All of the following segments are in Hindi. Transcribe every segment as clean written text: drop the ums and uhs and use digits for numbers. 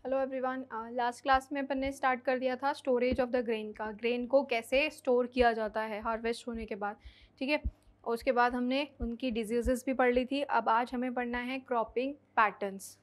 Hello everyone. लास्ट क्लास में अपन ने स्टार्ट कर दिया था स्टोरेज ऑफ द ग्रेन का, ग्रेन को कैसे स्टोर किया जाता है हार्वेस्ट होने के बाद। ठीक है, और उसके बाद हमने उनकी डिजीजेस भी पढ़ ली थी। अब आज हमें पढ़ना है क्रॉपिंग पैटर्न्स।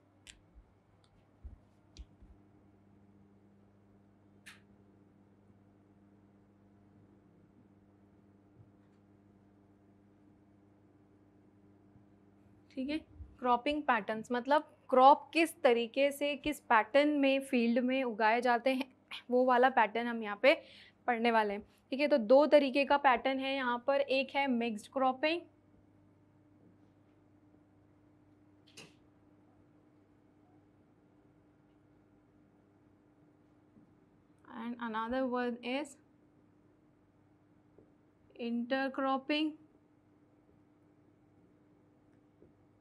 ठीक है, क्रॉपिंग पैटर्न्स मतलब क्रॉप किस तरीके से किस पैटर्न में फील्ड में उगाए जाते हैं, वो वाला पैटर्न हम यहाँ पे पढ़ने वाले हैं। ठीक है, तो दो तरीके का पैटर्न है यहाँ पर। एक है mixed cropping and another one is intercropping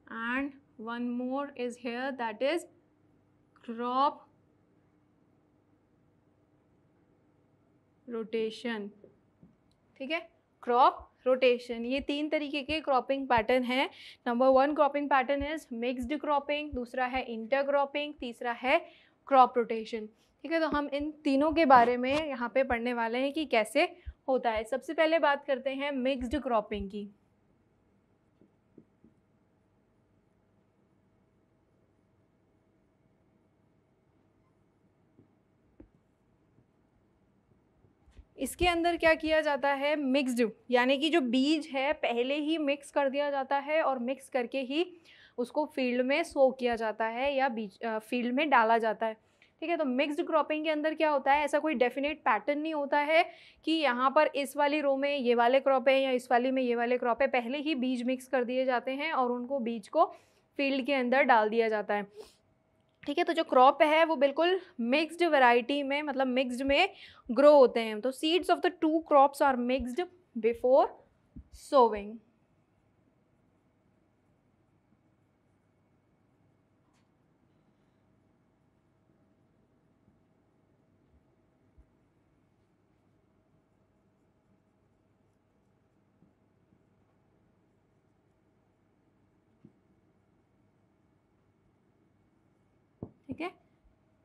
and one more is here, that is crop rotation। ठीक है, क्रॉप रोटेशन, ये तीन तरीके के क्रॉपिंग पैटर्न हैं। Number one cropping pattern is mixed cropping, दूसरा है इंटरक्रॉपिंग, तीसरा है क्रॉप रोटेशन। ठीक है, तो हम इन तीनों के बारे में यहाँ पे पढ़ने वाले हैं कि कैसे होता है। सबसे पहले बात करते हैं मिक्स्ड क्रॉपिंग की। इसके अंदर क्या किया जाता है, मिक्स्ड यानी कि जो बीज है पहले ही मिक्स कर दिया जाता है और मिक्स करके ही उसको फील्ड में सो किया जाता है या बीज फील्ड में डाला जाता है। ठीक है, तो मिक्स्ड क्रॉपिंग के अंदर क्या होता है, ऐसा कोई डेफिनेट पैटर्न नहीं होता है कि यहाँ पर इस वाली रो में ये वाले क्रॉप है या इस वाली में ये वाले क्रॉप है। पहले ही बीज मिक्स कर दिए जाते हैं और उनको बीज को फील्ड के अंदर डाल दिया जाता है। ठीक है, तो जो क्रॉप है वो बिल्कुल मिक्स्ड वैरायटी में मतलब मिक्स्ड में ग्रो होते हैं। तो seeds of the two crops are mixed before sowing. ठीक है,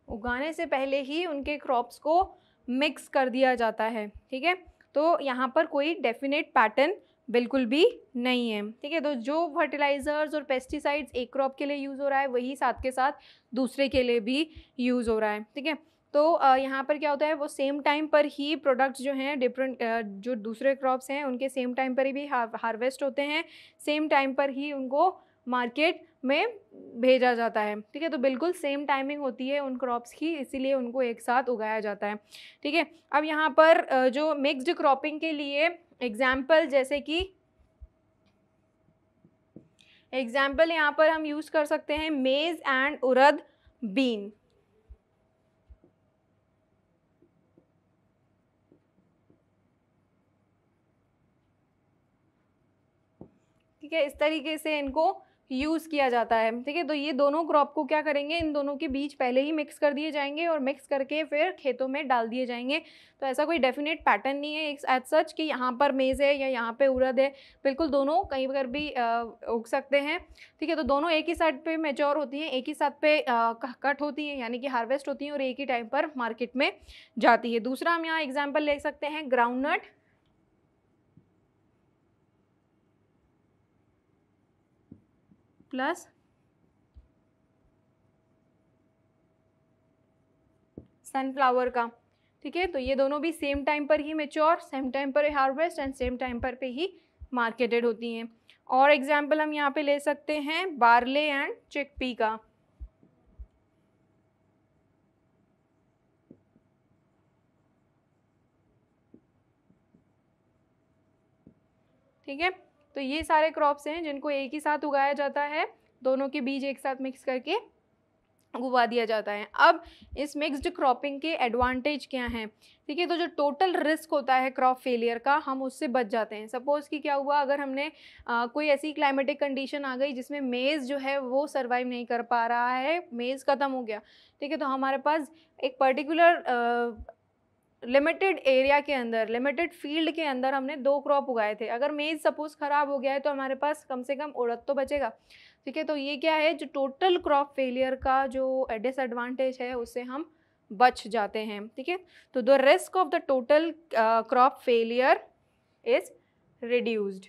उगाने से पहले ही उनके क्रॉप्स को मिक्स कर दिया जाता है। ठीक है, तो यहाँ पर कोई डेफिनेट पैटर्न बिल्कुल भी नहीं है। ठीक है, तो जो फर्टिलाइजर्स और पेस्टिसाइड्स एक क्रॉप के लिए यूज़ हो रहा है वही साथ के साथ दूसरे के लिए भी यूज़ हो रहा है। ठीक है, तो यहाँ पर क्या होता है, वो सेम टाइम पर ही प्रोडक्ट्स जो हैं डिफरेंट जो दूसरे क्रॉप्स हैं उनके सेम टाइम पर ही भी हार्वेस्ट होते हैं, सेम टाइम पर ही उनको मार्केट में भेजा जाता है। ठीक है, तो बिल्कुल सेम टाइमिंग होती है उन क्रॉप्स की, इसीलिए उनको एक साथ उगाया जाता है। ठीक है, अब यहाँ पर जो मिक्स्ड क्रॉपिंग के लिए एग्जाम्पल, जैसे कि एग्जाम्पल यहाँ पर हम यूज़ कर सकते हैं मेज एंड उड़द बीन। ठीक है, इस तरीके से इनको यूज़ किया जाता है। ठीक है, तो ये दोनों क्रॉप को क्या करेंगे, इन दोनों के बीज पहले ही मिक्स कर दिए जाएंगे और मिक्स करके फिर खेतों में डाल दिए जाएंगे। तो ऐसा कोई डेफिनेट पैटर्न नहीं है एज सच कि यहाँ पर मेज़ है या यहाँ पे उड़द है, बिल्कुल दोनों कहीं पर भी उग सकते हैं। ठीक है, तो दोनों एक ही साइड पे मैच्योर होती हैं, एक ही साथ पे कट होती हैं यानी कि हार्वेस्ट होती हैं और एक ही टाइम पर मार्केट में जाती है। दूसरा हम यहाँ एग्जाम्पल ले सकते हैं ग्राउंडनट प्लस सनफ्लावर का। ठीक है, तो ये दोनों भी सेम टाइम पर ही मेच्योर, सेम टाइम पर हार्वेस्ट एंड सेम टाइम पर पे ही मार्केटेड होती हैं। और एग्जाम्पल हम यहाँ पे ले सकते हैं बार्ले एंड चिकपी का। ठीक है, तो ये सारे क्रॉप्स हैं जिनको एक ही साथ उगाया जाता है, दोनों के बीज एक साथ मिक्स करके उगा दिया जाता है। अब इस मिक्स्ड क्रॉपिंग के एडवांटेज क्या हैं। ठीक है, तो जो टोटल रिस्क होता है क्रॉप फेलियर का, हम उससे बच जाते हैं। सपोज कि क्या हुआ, अगर हमने कोई ऐसी क्लाइमेटिक कंडीशन आ गई जिसमें मेज़ जो है वो सर्वाइव नहीं कर पा रहा है, मेज़ ख़त्म हो गया। ठीक है, तो हमारे पास एक पर्टिकुलर लिमिटेड एरिया के अंदर, लिमिटेड फील्ड के अंदर हमने 2 क्रॉप उगाए थे, अगर मेज़ सपोज ख़राब हो गया है तो हमारे पास कम से कम उड़द तो बचेगा, ठीक है। तो ये क्या है, जो टोटल क्रॉप फेलियर का जो डिसएडवांटेज है उससे हम बच जाते हैं, ठीक है। तो the risk of the total crop failure is reduced.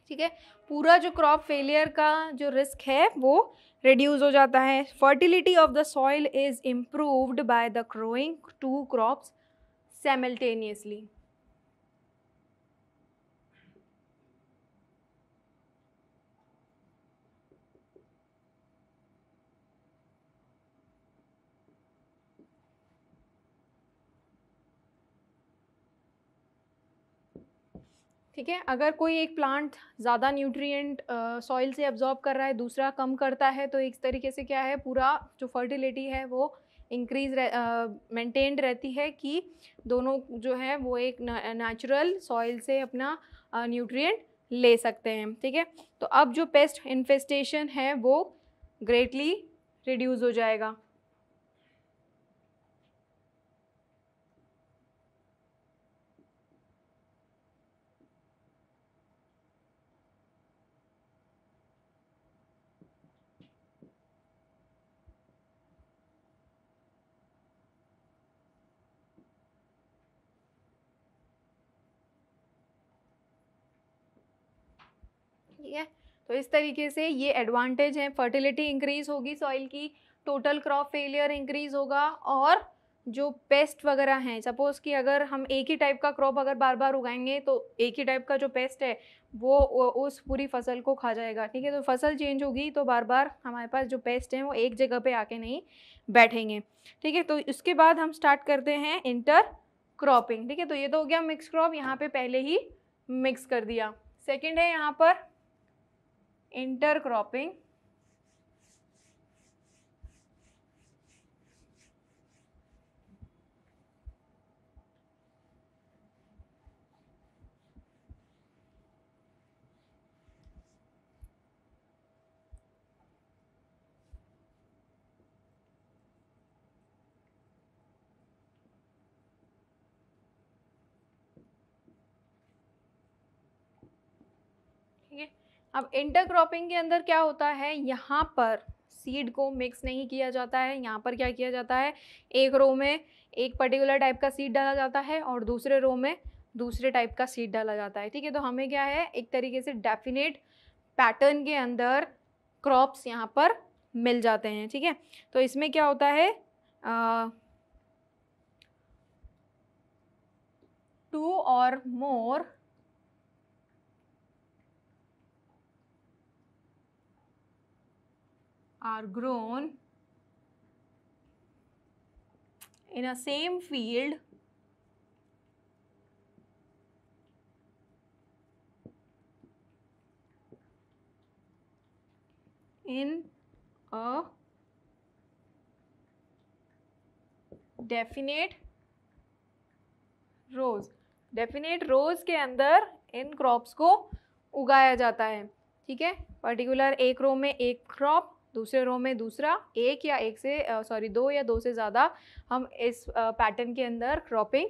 ठीक है, पूरा जो क्रॉप फेलियर का जो रिस्क है वो रिड्यूस हो जाता है। Fertility of the soil is improved by the growing 2 crops simultaneously. ठीक है, अगर कोई एक प्लांट ज़्यादा न्यूट्रिएंट सॉइल से एब्जॉर्ब कर रहा है, दूसरा कम करता है, तो एक तरीके से क्या है, पूरा जो फर्टिलिटी है वो इंक्रीज मेंटेन्ड रहती है कि दोनों जो है वो एक नेचुरल सॉइल से अपना न्यूट्रिएंट ले सकते हैं, ठीक है। तो अब जो पेस्ट इन्फेस्टेशन है वो ग्रेटली रिड्यूस हो जाएगा। ठीक है, तो इस तरीके से ये एडवांटेज है, फर्टिलिटी इंक्रीज होगी सॉइल की, टोटल क्रॉप फेलियर इंक्रीज होगा, और जो पेस्ट वगैरह हैं, सपोज कि अगर हम एक ही टाइप का क्रॉप अगर बार बार उगाएंगे तो एक ही टाइप का जो पेस्ट है वो उस पूरी फसल को खा जाएगा, ठीक है। तो फसल चेंज होगी तो बार बार हमारे पास जो पेस्ट हैं वो एक जगह पे आके नहीं बैठेंगे, ठीक है। तो इसके बाद हम स्टार्ट करते हैं इंटर क्रॉपिंग, ठीक है। तो ये तो हो गया मिक्स क्रॉप, यहाँ पे पहले ही मिक्स कर दिया। सेकेंड है यहाँ पर इंटरक्रॉपिंग। ठीक है, अब इंटरक्रॉपिंग के अंदर क्या होता है, यहाँ पर सीड को मिक्स नहीं किया जाता है, यहाँ पर क्या किया जाता है, एक रो में एक पर्टिकुलर टाइप का सीड डाला जाता है और दूसरे रो में दूसरे टाइप का सीड डाला जाता है, ठीक है। तो हमें क्या है, एक तरीके से डेफिनेट पैटर्न के अंदर क्रॉप्स यहाँ पर मिल जाते हैं, ठीक है। तो इसमें क्या होता है, 2 or more are grown in a same field in a definite rows. Definite rows के अंदर इन क्रॉप्स को उगाया जाता है, ठीक है। पर्टिकुलर एक रो में एक क्रॉप, दूसरे रो में दूसरा, एक या एक से 2 या 2 से ज़्यादा हम इस पैटर्न के अंदर क्रॉपिंग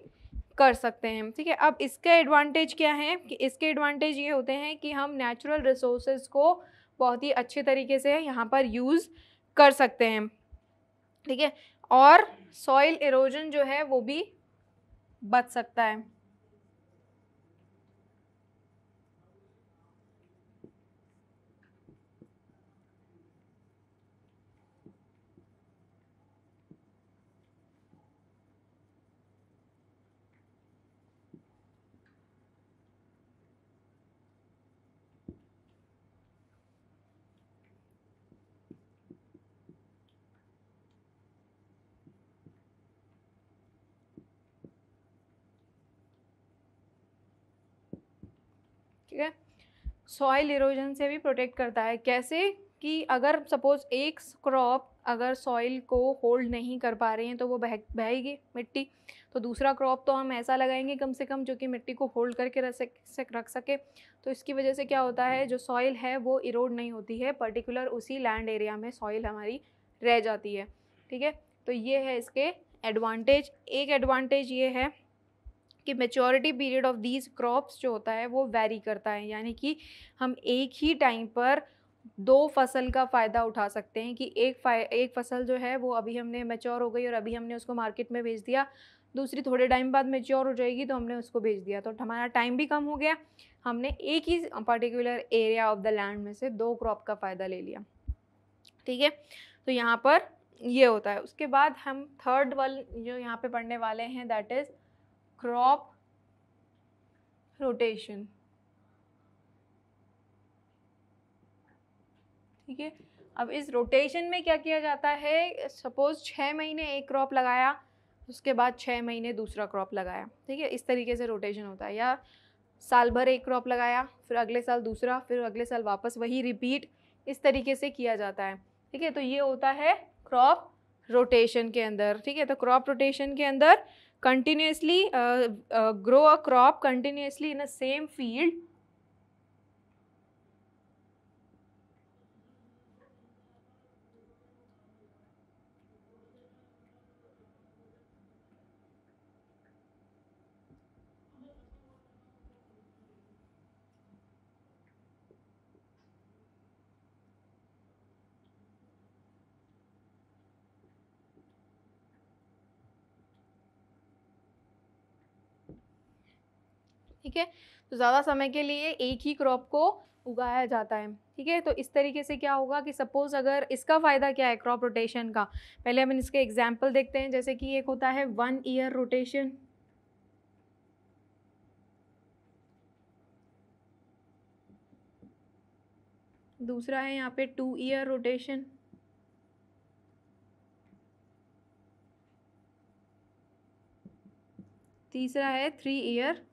कर सकते हैं, ठीक है। अब इसका एडवांटेज क्या है, कि इसके एडवांटेज ये होते हैं कि हम नेचुरल रिसोर्सेज को बहुत ही अच्छे तरीके से यहाँ पर यूज़ कर सकते हैं, ठीक है। और सॉइल इरोजन जो है वो भी बच सकता है। ठीक है। सॉइल इरोजन से भी प्रोटेक्ट करता है। कैसे कि अगर सपोज एक क्रॉप अगर सॉइल को होल्ड नहीं कर पा रही है तो वो बहेगी मिट्टी, तो दूसरा क्रॉप तो हम ऐसा लगाएंगे कम से कम जो कि मिट्टी को होल्ड करके रख सके। तो इसकी वजह से क्या होता है, जो सॉइल है वो इरोड नहीं होती है, पर्टिकुलर उसी लैंड एरिया में सॉइल हमारी रह जाती है। ठीक है, तो ये है इसके एडवांटेज। एक एडवांटेज ये है कि maturity period of these crops जो होता है वो वैरी करता है, यानी कि हम एक ही टाइम पर दो फसल का फ़ायदा उठा सकते हैं कि एक फसल जो है वो अभी हमने मैच्योर हो गई और अभी हमने उसको मार्केट में बेच दिया, दूसरी थोड़े टाइम बाद मैच्योर हो जाएगी तो हमने उसको बेच दिया, तो हमारा टाइम भी कम हो गया, हमने एक ही particular area of the land में से दो क्रॉप का फ़ायदा ले लिया। ठीक है, तो यहाँ पर ये होता है। उसके बाद हम थर्ड वाल जो यहाँ पे पढ़ने वाले हैं दैट इज़ क्रॉप रोटेशन। ठीक है, अब इस रोटेशन में क्या किया जाता है, सपोज 6 महीने एक क्रॉप लगाया, उसके बाद 6 महीने दूसरा क्रॉप लगाया। ठीक है, इस तरीके से रोटेशन होता है। या साल भर एक क्रॉप लगाया, फिर अगले साल दूसरा, फिर अगले साल वापस वही रिपीट, इस तरीके से किया जाता है। ठीक है, तो ये होता है क्रॉप रोटेशन के अंदर। ठीक है, तो क्रॉप रोटेशन के अंदर continuously grow a crop continuously in a same field ठीक है, तो ज़्यादा समय के लिए एक ही क्रॉप को उगाया जाता है। ठीक है, तो इस तरीके से क्या होगा कि सपोज़ अगर इसका फ़ायदा क्या है क्रॉप रोटेशन का, पहले हम इसके एग्जाम्पल देखते हैं। जैसे कि एक होता है 1 ईयर रोटेशन, दूसरा है यहाँ पे 2 ईयर रोटेशन, तीसरा है 3 ईयर,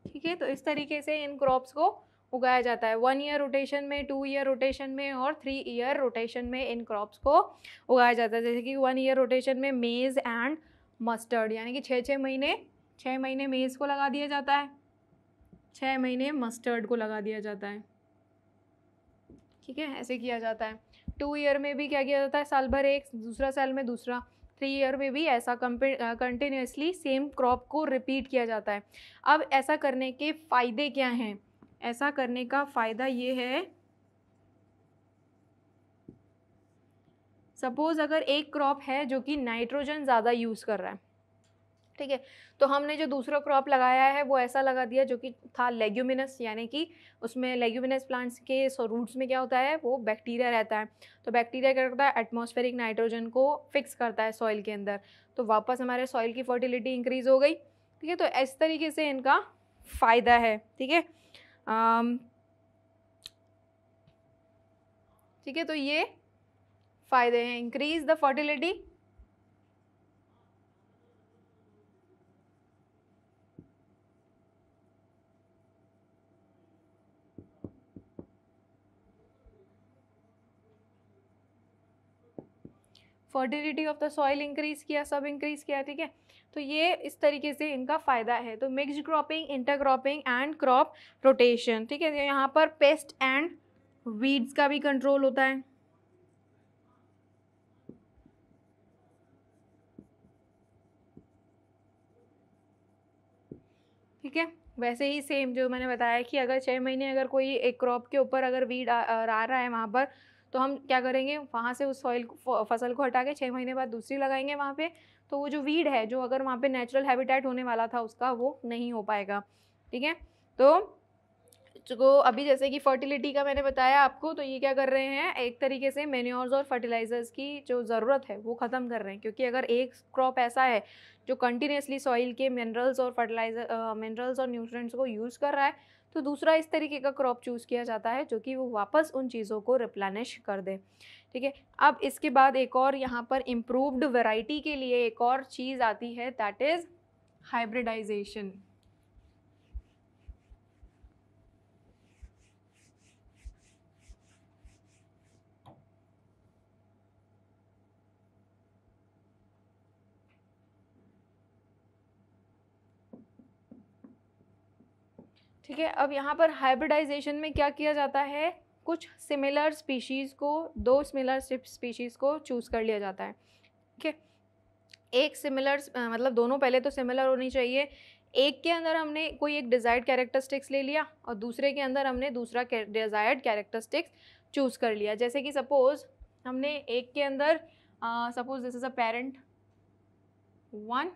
ठीक है। तो इस तरीके से इन क्रॉप्स को उगाया जाता है। 1 ईयर रोटेशन में, 2 ईयर रोटेशन में और 3 ईयर रोटेशन में इन क्रॉप्स को उगाया जाता है। जैसे कि 1 ईयर रोटेशन में मेज़ एंड मस्टर्ड, यानी कि 6 महीने मेज़ को लगा दिया जाता है, 6 महीने मस्टर्ड को लगा दिया जाता है। ठीक है, ऐसे किया जाता है। 2 ईयर में भी क्या किया जाता है, साल भर एक, दूसरा साल में दूसरा। 3 ईयर में भी ऐसा कंटिन्यूसली सेम क्रॉप को रिपीट किया जाता है। अब ऐसा करने के फ़ायदे क्या हैं, ऐसा करने का फ़ायदा ये है, सपोज़ अगर एक क्रॉप है जो कि नाइट्रोजन ज़्यादा यूज़ कर रहा है, ठीक है, तो हमने जो दूसरा क्रॉप लगाया है वो ऐसा लगा दिया जो कि था लेग्यूमिनस, यानी कि उसमें लेग्यूमिनस प्लांट्स के रूट्स में क्या होता है, वो बैक्टीरिया रहता है। तो बैक्टीरिया क्या करता है, एटमॉस्फेरिक नाइट्रोजन को फिक्स करता है सॉइल के अंदर, तो वापस हमारे सॉइल की फर्टिलिटी इंक्रीज़ हो गई। ठीक है, तो इस तरीके से इनका फ़ायदा है। ठीक है, ठीक है, तो ये फ़ायदे हैं, increase the fertility, fertility of the soil increase किया, सब इंक्रीज़ किया। ठीक है, तो ये इस तरीके से इनका फ़ायदा है। तो mixed cropping, intercropping and crop rotation. ठीक है, तो यहाँ पर पेस्ट एंड वीड्स का भी कंट्रोल होता है। ठीक है, वैसे ही सेम जो मैंने बताया कि अगर 6 महीने अगर कोई एक क्रॉप के ऊपर अगर वीड आ रहा है वहाँ पर, तो हम क्या करेंगे, वहाँ से उस सॉइल फसल को हटा के 6 महीने बाद दूसरी लगाएंगे वहाँ पे, तो वो जो वीड है जो अगर वहाँ पे नेचुरल हैबिटेट होने वाला था उसका, वो नहीं हो पाएगा। ठीक है, तो जो अभी जैसे कि फर्टिलिटी का मैंने बताया आपको, तो ये क्या कर रहे हैं, एक तरीके से मेन्योर्स और फर्टिलाइजर्स की जो ज़रूरत है वो ख़त्म कर रहे हैं, क्योंकि अगर एक क्रॉप ऐसा है जो कंटिन्यूसली सॉइल के मिनरल्स और फर्टिलाइजर मिनरल्स और न्यूट्रिएंट्स को यूज़ कर रहा है, तो दूसरा इस तरीके का क्रॉप चूज़ किया जाता है जो कि वो वापस उन चीज़ों को रिप्लेनिश कर दे, ठीक है। अब इसके बाद एक और यहाँ पर इम्प्रूव्ड वैरायटी के लिए एक और चीज़ आती है, दैट इज़ हाइब्रिडाइजेशन। ठीक है, अब यहाँ पर हाइब्रिडाइजेशन में क्या किया जाता है, कुछ सिमिलर स्पीशीज़ को, दो सिमिलर स्पीशीज़ को चूज़ कर लिया जाता है, ठीक है। एक सिमिलर मतलब दोनों पहले तो सिमिलर होनी चाहिए, एक के अंदर हमने कोई एक डिज़ायर्ड कैरेक्टरिस्टिक्स ले लिया और दूसरे के अंदर हमने दूसरा डिज़ायर्ड कैरेक्टरिस्टिक्स चूज़ कर लिया। जैसे कि सपोज़ हमने एक के अंदर suppose this is a parent 1,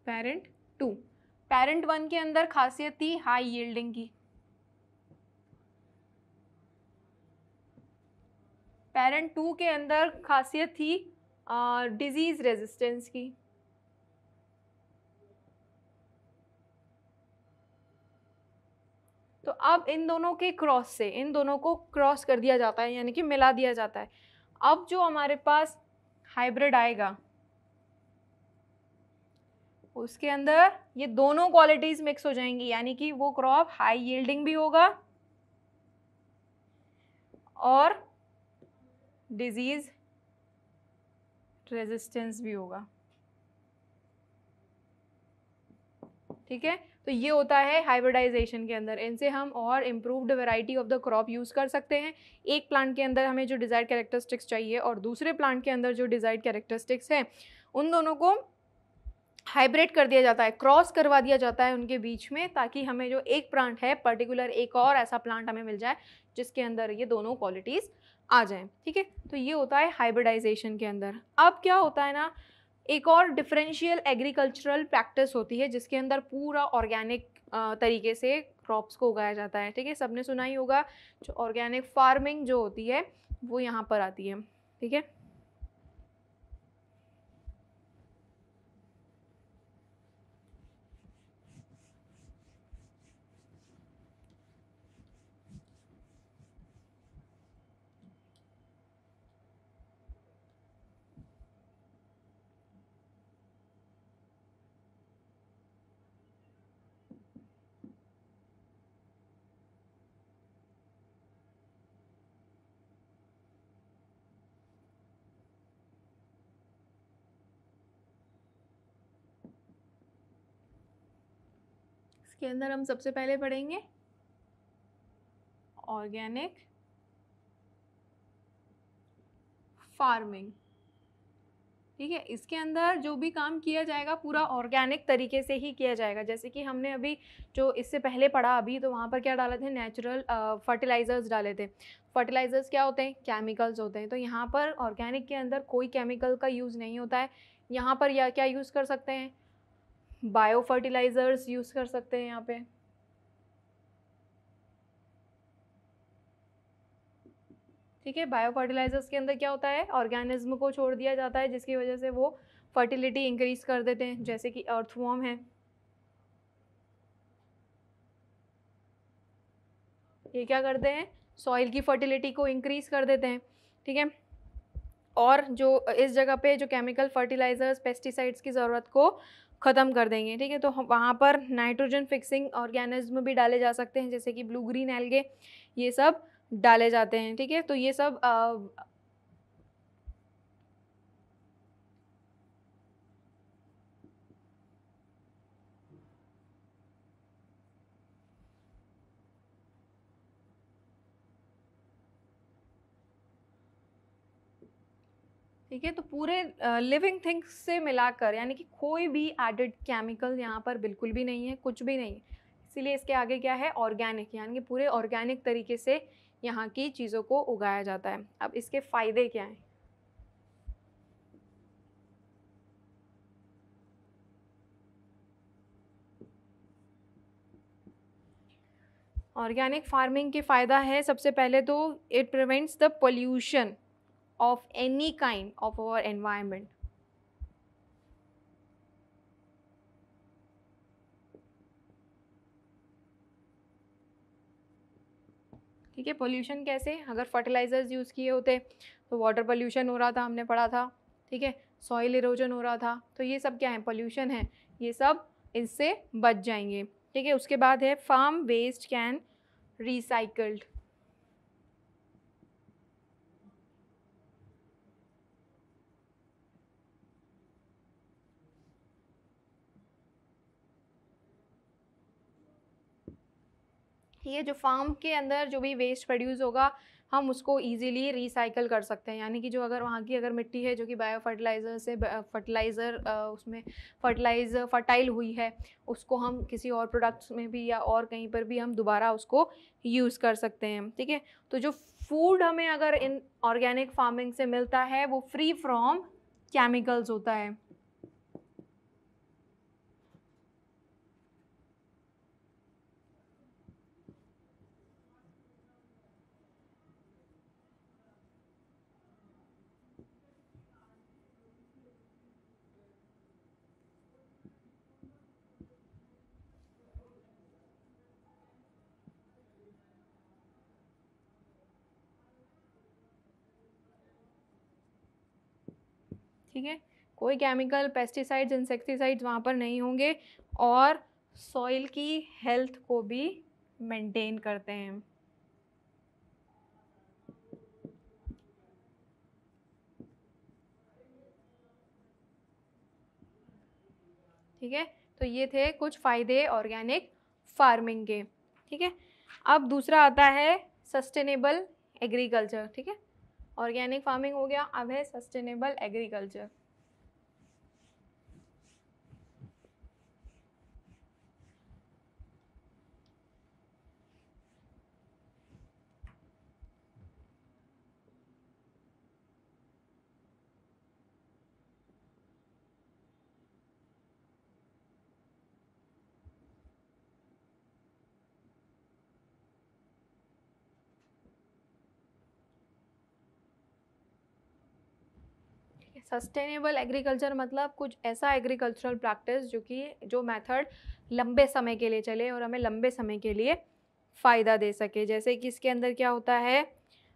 parent 2। Parent 1 के अंदर खासियत थी हाई यील्डिंग की, पेरेंट 2 के अंदर खासियत थी डिजीज़ रेजिस्टेंस की। तो अब इन दोनों के क्रॉस से इन दोनों को क्रॉस कर दिया जाता है, यानी कि मिला दिया जाता है। अब जो हमारे पास हाइब्रिड आएगा उसके अंदर ये दोनों क्वालिटीज़ मिक्स हो जाएंगी, यानी कि वो क्रॉप हाई यील्डिंग भी होगा और डिजीज़ रेजिस्टेंस भी होगा, ठीक है। तो ये होता है हाइब्रिडाइजेशन के अंदर। इनसे हम और improved variety of the crop use कर सकते हैं। एक प्लांट के अंदर हमें जो डिज़ायर्ड कैरेक्टरिस्टिक्स चाहिए और दूसरे प्लांट के अंदर जो डिज़ायर्ड कैरेक्टरिस्टिक्स हैं उन दोनों को हाइब्रिड कर दिया जाता है, क्रॉस करवा दिया जाता है उनके बीच में, ताकि हमें जो एक प्लांट है पर्टिकुलर एक और ऐसा प्लांट हमें मिल जाए जिसके अंदर ये दोनों क्वालिटीज़ आ जाएं, ठीक है। तो ये होता है हाइब्रिडाइजेशन के अंदर। अब क्या होता है ना, एक और डिफरेंशियल एग्रीकल्चरल प्रैक्टिस होती है जिसके अंदर पूरा ऑर्गेनिक तरीके से क्रॉप्स को उगाया जाता है, ठीक है। सबने सुना ही होगा, जो ऑर्गेनिक फार्मिंग जो होती है वो यहाँ पर आती है, ठीक है। इसके अंदर हम सबसे पहले पढ़ेंगे ऑर्गेनिक फार्मिंग, ठीक है। इसके अंदर जो भी काम किया जाएगा पूरा ऑर्गेनिक तरीके से ही किया जाएगा। जैसे कि हमने अभी जो इससे पहले पढ़ा अभी, तो वहाँ पर क्या डाले थे, नेचुरल फर्टिलाइज़र्स डाले थे। फर्टिलाइज़र्स क्या होते हैं, केमिकल्स होते हैं। तो यहाँ पर ऑर्गेनिक के अंदर कोई केमिकल का यूज़ नहीं होता है। यहाँ पर या क्या यूज़ कर सकते हैं, बायो फर्टिलाइज़र्स यूज़ कर सकते हैं यहाँ पे, ठीक है। बायो फर्टिलाइजर्स के अंदर क्या होता है, ऑर्गेनिज्म को छोड़ दिया जाता है जिसकी वजह से वो फर्टिलिटी इंक्रीज कर देते हैं, जैसे कि अर्थवॉर्म है, ये क्या करते हैं, सॉइल की फर्टिलिटी को इंक्रीज कर देते हैं, ठीक है। और जो इस जगह पे जो केमिकल फर्टिलाइजर्स पेस्टिसाइड्स की ज़रूरत को ख़त्म कर देंगे, ठीक है। तो वहाँ पर नाइट्रोजन फिक्सिंग ऑर्गेनिज्म भी डाले जा सकते हैं, जैसे कि ब्लू ग्रीन एल्गे, ये सब डाले जाते हैं, ठीक है। तो ये सब ठीक है। तो पूरे लिविंग थिंग्स से मिलाकर, यानी कि कोई भी एडेड केमिकल यहाँ पर बिल्कुल भी नहीं है, कुछ भी नहीं है। इसीलिए इसके आगे क्या है, ऑर्गेनिक, यानी कि पूरे ऑर्गेनिक तरीके से यहाँ की चीज़ों को उगाया जाता है। अब इसके फ़ायदे क्या हैं, ऑर्गेनिक फार्मिंग के फ़ायदा है, सबसे पहले तो it prevents the pollution of any kind of our environment, ठीक है। पोल्यूशन कैसे, अगर फर्टिलाइजर्स यूज़ किए होते तो वाटर पोल्यूशन हो रहा था, हमने पढ़ा था। ठीक है, सॉइल इरोजन हो रहा था, तो ये सब क्या है, पोल्यूशन है, ये सब इससे बच जाएंगे। ठीक है, उसके बाद है फार्म वेस्ट कैन रिसाइकल्ड। ये जो फार्म के अंदर जो भी वेस्ट प्रोड्यूस होगा हम उसको इजीली रिसाइकल कर सकते हैं, यानी कि जो अगर वहाँ की अगर मिट्टी है जो कि बायो फर्टिलाइज़र से उसमें फर्टाइल हुई है, उसको हम किसी और प्रोडक्ट्स में भी या और कहीं पर भी हम दोबारा उसको यूज़ कर सकते हैं। ठीक है, तो जो फूड हमें अगर इन ऑर्गेनिक फार्मिंग से मिलता है वो फ्री फ्रॉम केमिकल्स होता है। ठीक है, कोई केमिकल, पेस्टिसाइड्स, इंसेक्टिसाइड्स वहाँ पर नहीं होंगे और सॉइल की हेल्थ को भी मेंटेन करते हैं। ठीक है, तो ये थे कुछ फ़ायदे ऑर्गेनिक फार्मिंग के। ठीक है, अब दूसरा आता है सस्टेनेबल एग्रीकल्चर। ठीक है, ऑर्गेनिक फार्मिंग हो गया, अब है सस्टेनेबल एग्रीकल्चर। सस्टेनेबल एग्रीकल्चर मतलब कुछ ऐसा एग्रीकल्चरल प्रैक्टिस जो मेथड लंबे समय के लिए चले और हमें लंबे समय के लिए फ़ायदा दे सके। जैसे कि इसके अंदर क्या होता है,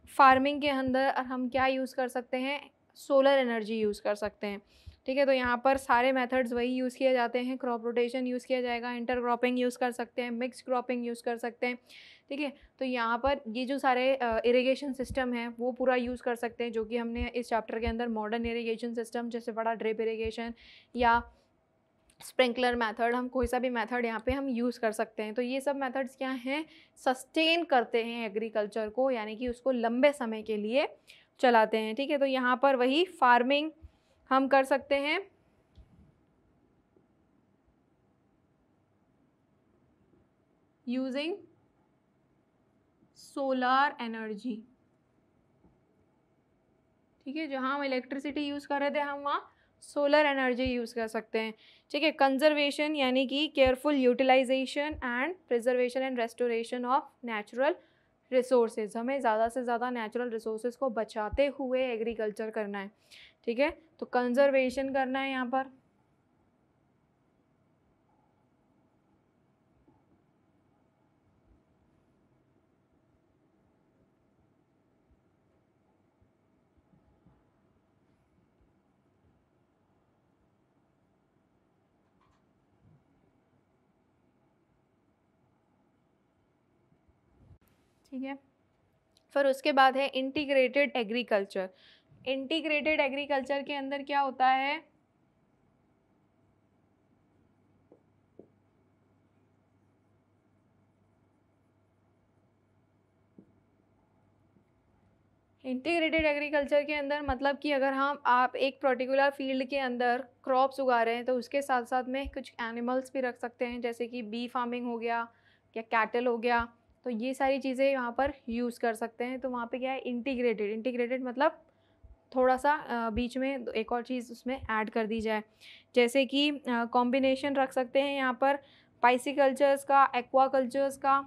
फार्मिंग के अंदर हम क्या यूज़ कर सकते हैं, सोलर एनर्जी यूज़ कर सकते हैं। ठीक है, तो यहाँ पर सारे मेथड्स वही यूज़ किए जाते हैं, क्रॉप रोटेशन यूज़ किया जाएगा, इंटर क्रॉपिंग यूज़ कर सकते हैं, मिक्स क्रॉपिंग यूज़ कर सकते हैं। ठीक है, तो यहाँ पर ये जो सारे इरिगेशन सिस्टम है वो पूरा यूज़ कर सकते हैं, जो कि हमने इस चैप्टर के अंदर मॉडर्न इरिगेशन सिस्टम जैसे बड़ा ड्रिप इरिगेशन या स्प्रिंकलर मेथड, हम कोई सा भी मेथड यहाँ पे हम यूज़ कर सकते हैं। तो ये सब मेथड्स क्या हैं, सस्टेन करते हैं एग्रीकल्चर को, यानी कि उसको लंबे समय के लिए चलाते हैं। ठीक है, तो यहाँ पर वही फार्मिंग हम कर सकते हैं यूजिंग सोलर एनर्जी। ठीक है, जहाँ हम इलेक्ट्रिसिटी यूज़ कर रहे थे हम वहाँ सोलर एनर्जी यूज़ कर सकते हैं। ठीक है, कंजर्वेशन यानी कि careful utilization and preservation and restoration of natural resources, हमें ज़्यादा से ज़्यादा नेचुरल रिसोर्सेज को बचाते हुए एग्रीकल्चर करना है। ठीक है, तो कंजर्वेशन करना है यहाँ पर। ठीक है, फिर उसके बाद है इंटीग्रेटेड एग्रीकल्चर। इंटीग्रेटेड एग्रीकल्चर के अंदर क्या होता है, इंटीग्रेटेड एग्रीकल्चर के अंदर मतलब कि अगर हम आप एक पर्टिकुलर फील्ड के अंदर क्रॉप्स उगा रहे हैं तो उसके साथ साथ में कुछ एनिमल्स भी रख सकते हैं, जैसे कि बी फार्मिंग हो गया या कैटल हो गया, तो ये सारी चीज़ें यहाँ पर यूज़ कर सकते हैं। तो वहाँ पे क्या है, इंटीग्रेटेड, इंटीग्रेटेड मतलब थोड़ा सा बीच में एक और चीज़ उसमें ऐड कर दी जाए, जैसे कि कॉम्बिनेशन रख सकते हैं यहाँ पर पाइसिकल्चर्स का, एक्वाकल्चर्स का।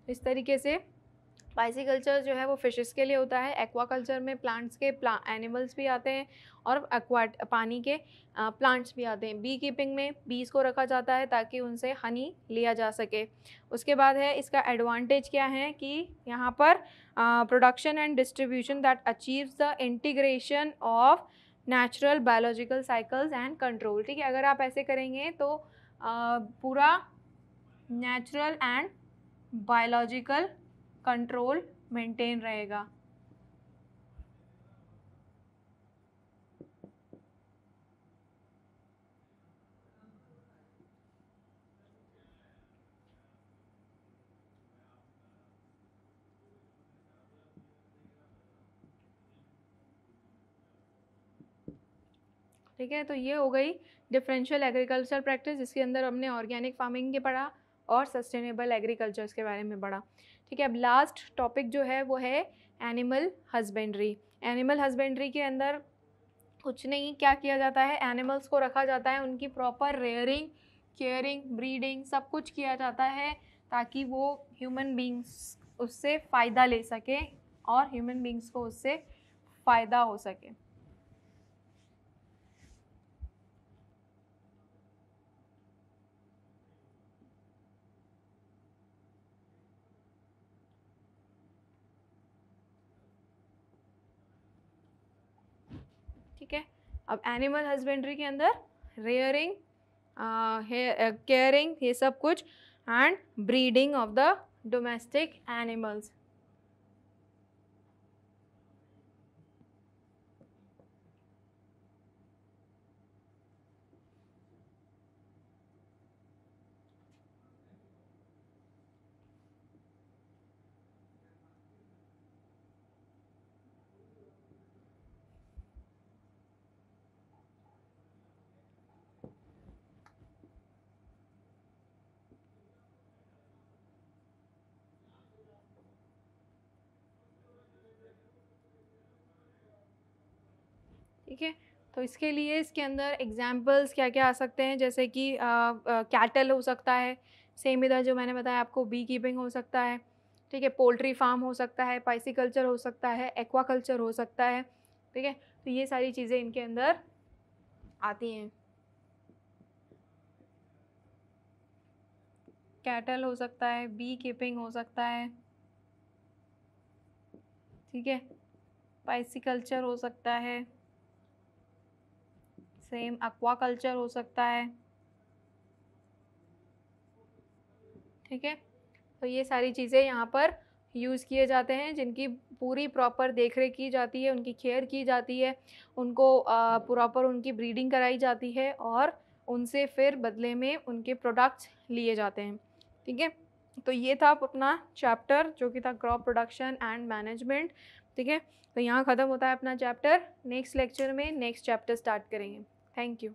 इस तरीके से पाइसिकल्चर जो है वो फिशेस के लिए होता है, एक्वाकल्चर में प्लांट्स के एनिमल्स भी आते हैं और पानी के प्लांट्स भी आते हैं। बी कीपिंग में बीज को रखा जाता है ताकि उनसे हनी लिया जा सके। उसके बाद है इसका एडवांटेज क्या है कि यहाँ पर production and distribution that achieves the integration of natural biological cycles and control. ठीक है, अगर आप ऐसे करेंगे तो पूरा natural and biological control maintain रहेगा। ठीक है, तो ये हो गई डिफरेंशियल एग्रीकल्चर प्रैक्टिस, जिसके अंदर हमने ऑर्गेनिक फार्मिंग के पढ़ा और सस्टेनेबल एग्रीकल्चर के बारे में पढ़ा। ठीक है, अब लास्ट टॉपिक जो है वो है एनिमल हस्बेंड्री। एनिमल हस्बेंड्री के अंदर कुछ नहीं, क्या किया जाता है, एनिमल्स को रखा जाता है, उनकी प्रॉपर रेयरिंग, केयरिंग, ब्रीडिंग सब कुछ किया जाता है ताकि वो ह्यूमन बींग्स उससे फ़ायदा ले सके और ह्यूमन बींग्स को उससे फ़ायदा हो सके। ठीक है, अब एनिमल हस्बेंड्री के अंदर रेयरिंग, केयरिंग, ये सब कुछ, and breeding of the domestic animals. ठीक है, तो इसके लिए इसके अंदर एग्जाम्पल्स क्या क्या आ सकते हैं, जैसे कि कैटल हो सकता है, सेम इधर जो मैंने बताया आपको बी कीपिंग हो सकता है। ठीक है, पोल्ट्री फार्म हो सकता है, पाइसिकल्चर हो सकता है, एक्वाकल्चर हो सकता है। ठीक है, तो ये सारी चीज़ें इनके अंदर आती हैं। कैटल हो सकता है, बी कीपिंग हो सकता है, ठीक है, पाइसिकल्चर हो सकता है, सेम एक्वाकल्चर हो सकता है। ठीक है, तो ये सारी चीज़ें यहाँ पर यूज़ किए जाते हैं, जिनकी पूरी प्रॉपर देखरेख की जाती है, उनकी केयर की जाती है, उनको प्रॉपर उनकी ब्रीडिंग कराई जाती है और उनसे फिर बदले में उनके प्रोडक्ट्स लिए जाते हैं। ठीक है, तो ये था अपना चैप्टर जो कि था क्रॉप प्रोडक्शन एंड मैनेजमेंट। ठीक है, तो यहाँ ख़त्म होता है अपना चैप्टर। नेक्स्ट लेक्चर में नेक्स्ट चैप्टर स्टार्ट करेंगे। Thank you.